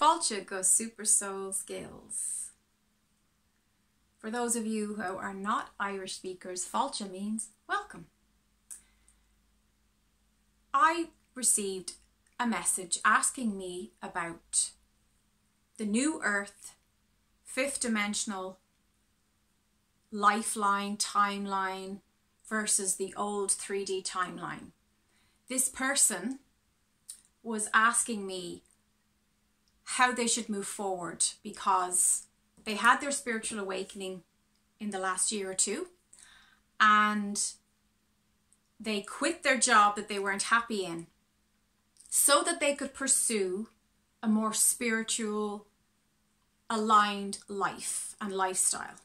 Fáilte go Super Soul Skills. For those of you who are not Irish speakers, Fáilte means welcome. I received a message asking me about the new earth, fifth dimensional lifeline, timeline versus the old 3D timeline. This person was asking me how they should move forward because they had their spiritual awakening in the last year or two and they quit their job that they weren't happy in so that they could pursue a more spiritual aligned life and lifestyle.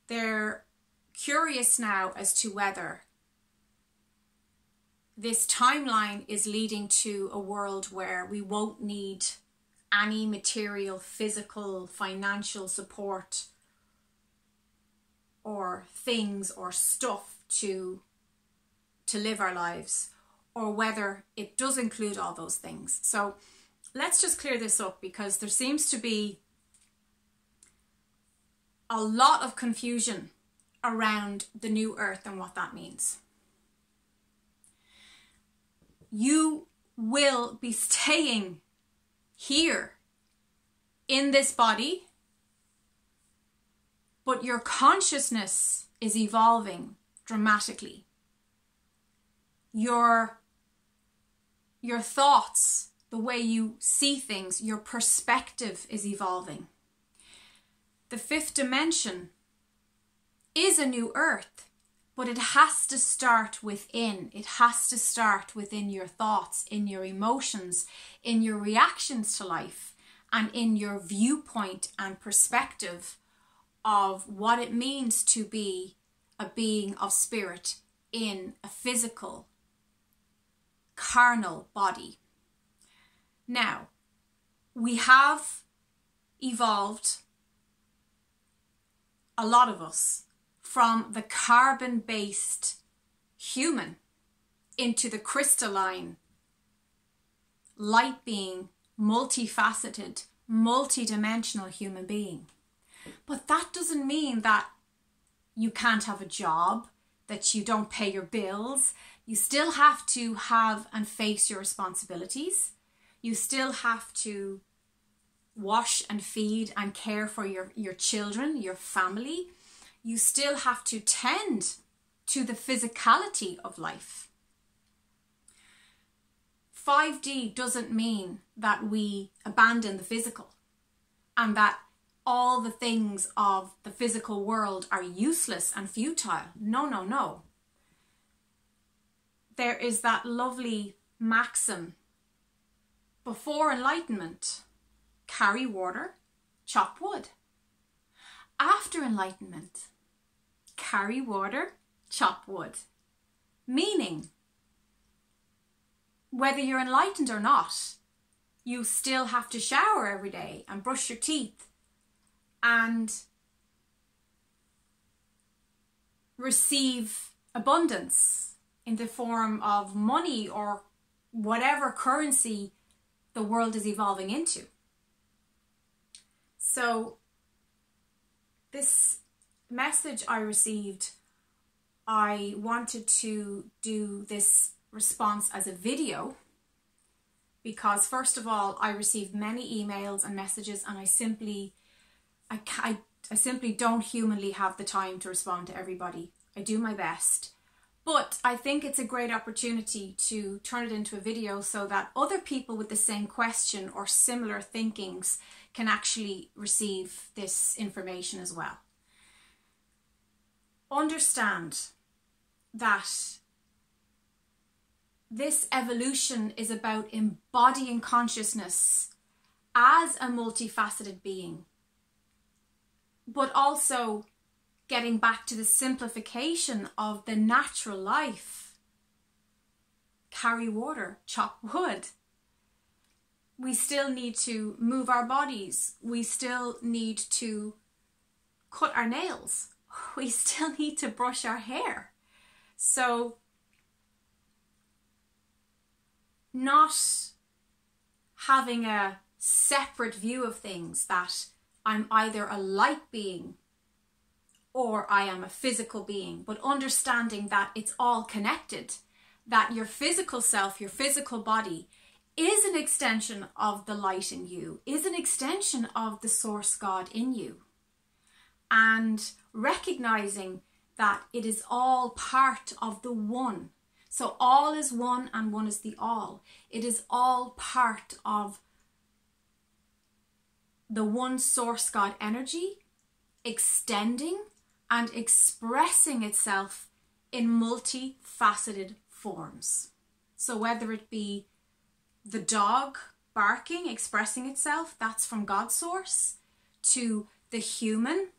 They're curious now as to whether this timeline is leading to a world where we won't need any material, physical, financial support or things or stuff to live our lives, or whether it does include all those things. So let's just clear this up because there seems to be a lot of confusion around the new earth and what that means. You will be staying here in this body, but your consciousness is evolving dramatically. Your thoughts, the way you see things, your perspective is evolving. The fifth dimension is a new earth, but it has to start within. It has to start within your thoughts, in your emotions, in your reactions to life, and in your viewpoint and perspective of what it means to be a being of spirit in a physical, carnal body. Now, we have evolved, a lot of us, from the carbon-based human into the crystalline, light being, multifaceted, multidimensional human being. But that doesn't mean that you can't have a job, that you don't pay your bills. You still have to have and face your responsibilities. You still have to wash and feed and care for your children, your family. You still have to tend to the physicality of life. 5D doesn't mean that we abandon the physical and that all the things of the physical world are useless and futile. No, no, no. There is that lovely maxim before enlightenment: carry water, chop wood. After enlightenment, carry water, chop wood. Meaning, whether you're enlightened or not, you still have to shower every day and brush your teeth and receive abundance in the form of money or whatever currency the world is evolving into. So this message I received, I wanted to do this response as a video because, first of all, I received many emails and messages and I simply don't humanly have the time to respond to everybody. I do my best. But I think it's a great opportunity to turn it into a video so that other people with the same question or similar thinkings can actually receive this information as well. Understand that this evolution is about embodying consciousness as a multifaceted being, but also getting back to the simplification of the natural life. Carry water, chop wood. We still need to move our bodies. We still need to cut our nails. We still need to brush our hair. So not having a separate view of things, that I'm either a light being or I am a physical being, but understanding that it's all connected, that your physical self, your physical body, is an extension of the light in you, is an extension of the source God in you. And recognizing that it is all part of the one. So all is one and one is the all. It is all part of the one source God energy, extending and expressing itself in multifaceted forms. So whether it be the dog barking, expressing itself, that's from God's source, to the human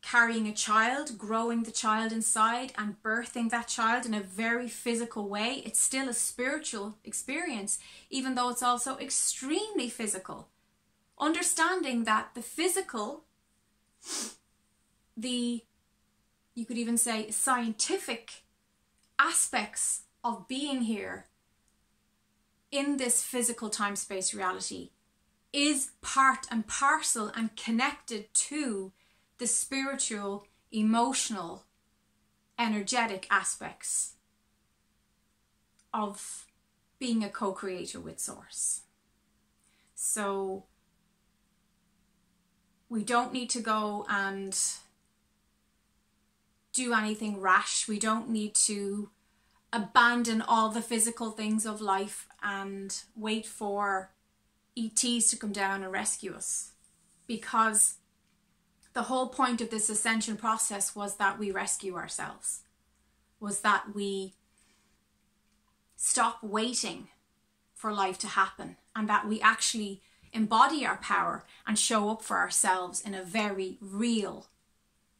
carrying a child, growing the child inside and birthing that child in a very physical way. It's still a spiritual experience, even though it's also extremely physical. Understanding that the physical, you could even say scientific aspects of being here in this physical time-space reality is part and parcel and connected to the spiritual, emotional, energetic aspects of being a co-creator with Source. So we don't need to go and do anything rash. We don't need to abandon all the physical things of life and wait for ETs to come down and rescue us, because the whole point of this ascension process was that we rescue ourselves, was that we stop waiting for life to happen, and that we actually embody our power and show up for ourselves in a very real,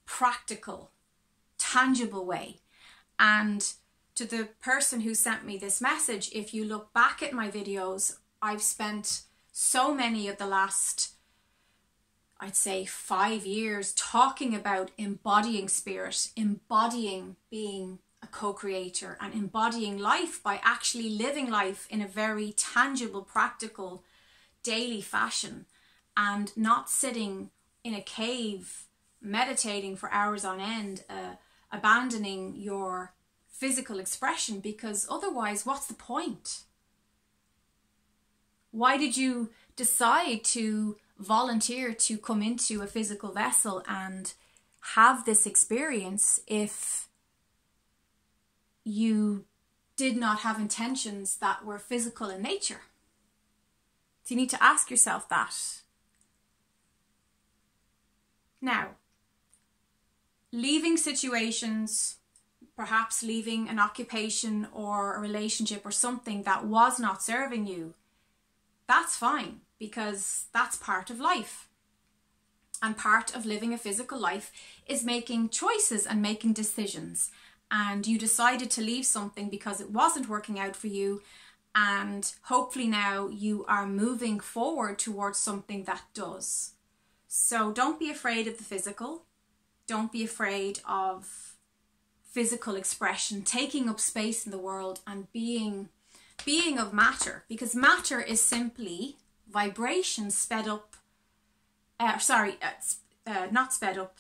practical, tangible way. And to the person who sent me this message, if you look back at my videos, I've spent so many of the last, I'd say, 5 years talking about embodying spirit, embodying being a co-creator, and embodying life by actually living life in a very tangible, practical, daily fashion, and not sitting in a cave meditating for hours on end, abandoning your physical expression, because otherwise what's the point? Why did you decide to volunteer to come into a physical vessel and have this experience if you did not have intentions that were physical in nature? So you need to ask yourself that. Now, leaving situations, perhaps leaving an occupation or a relationship or something that was not serving you, that's fine, because that's part of life. And part of living a physical life is making choices and making decisions. And you decided to leave something because it wasn't working out for you, and hopefully now you are moving forward towards something that does. So don't be afraid of the physical. Don't be afraid of physical expression, taking up space in the world and being of matter, because matter is simply vibration sped up, not sped up.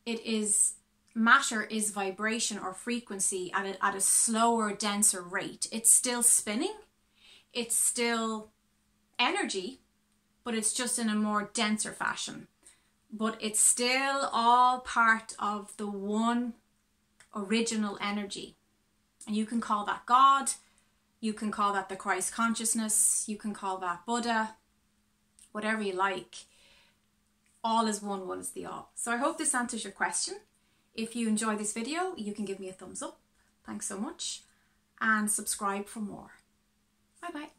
It is, matter is vibration or frequency at a slower, denser rate. It's still spinning, it's still energy, but it's just in a more denser fashion. But it's still all part of the one original energy. And you can call that God, you can call that the Christ consciousness, you can call that Buddha, whatever you like. All is one, one is the all. So I hope this answers your question. If you enjoy this video, you can give me a thumbs up. Thanks so much. And subscribe for more. Bye bye.